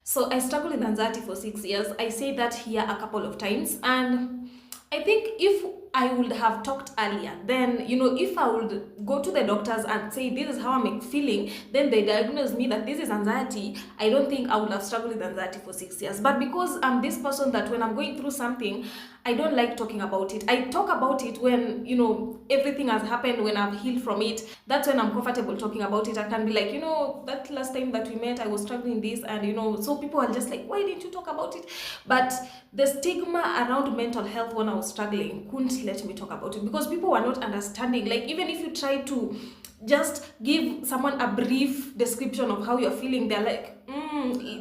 So I struggled with anxiety for 6 years. I say that here a couple of times, and I think if I would have talked earlier, then if I would go to the doctors and say this is how I'm feeling, then they diagnose me that this is anxiety, I don't think I would have struggled with anxiety for 6 years. But because I'm this person that when I'm going through something, I don't like talking about it. I talk about it when everything has happened, when I've healed from it. That's when I'm comfortable talking about it. I can be like, that last time that we met, I was struggling this, and so people are just like, why didn't you talk about it? But the stigma around mental health when I was struggling couldn't let me talk about it, because people were not understanding. Like, even if you try to just give someone a brief description of how you're feeling, they're like,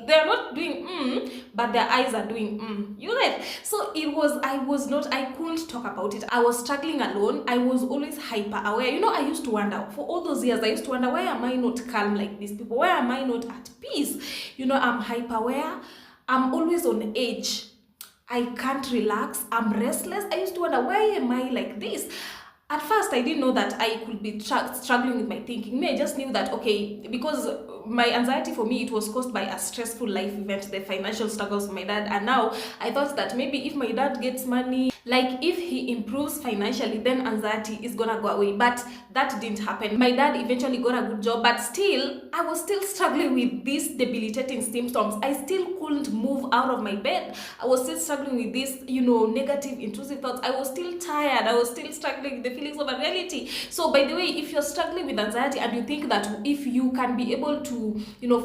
they're not doing but their eyes are doing So I couldn't talk about it. I was struggling alone. I was always hyper aware. I used to wonder, for all those years, I used to wonder, why am I not calm like these people? Why am I not at peace? I'm hyper aware. I'm always on edge. I can't relax. I'm restless. I used to wonder, why am I like this? At first, I didn't know that I could be struggling with my thinking. I just knew that, okay, because my anxiety, for me, it was caused by a stressful life event, the financial struggles of my dad. And now I thought that maybe if my dad gets money, like if he improves financially, then anxiety is gonna go away. But that didn't happen. My dad eventually got a good job, but still, I was still struggling with these debilitating symptoms. I still couldn't move out of my bed. I was still struggling with these, negative, intrusive thoughts. I was still tired. I was still struggling with the feelings of unreality. So, by the way, if you're struggling with anxiety and you think that if you can be able to,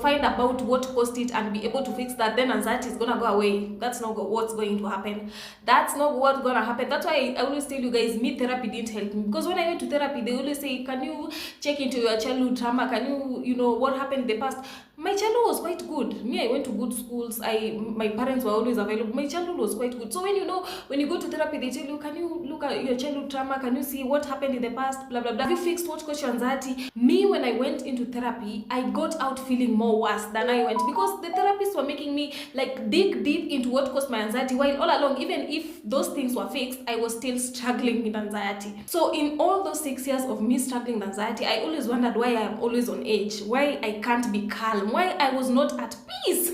find about what caused it and be able to fix that, then anxiety is gonna go away. That's not what's going to happen. That's not what's gonna happen. That's why I always tell you guys, me, therapy didn't help me. Because when I went to therapy, they always say, can you check into your childhood trauma? Can you, what happened in the past? My childhood was quite good. Me, I went to good schools. My parents were always available. My childhood was quite good. So when you go to therapy, they tell you, can you look at your childhood trauma? Can you see what happened in the past? Blah, blah, blah. Have you fixed what caused your anxiety? Me, when I went into therapy, I got out feeling more worse than I went, because the therapists were making me like dig deep into what caused my anxiety, while all along, even if those things were fixed, I was still struggling with anxiety. So in all those 6 years of me struggling with anxiety, I always wondered why I am always on edge, why I can't be calm, why I was not at peace.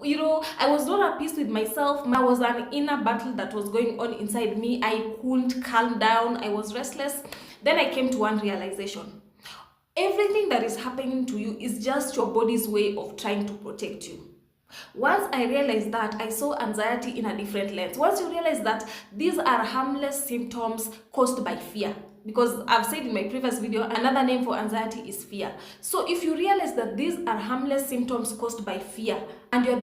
I was not at peace with myself. There was an inner battle that was going on inside me. I couldn't calm down. I was restless. Then I came to one realization. Everything that is happening to you is just your body's way of trying to protect you. Once I realized that, I saw anxiety in a different lens. Once you realize that these are harmless symptoms caused by fear, because I've said in my previous video, another name for anxiety is fear. So if you realize that these are harmless symptoms caused by fear, and you're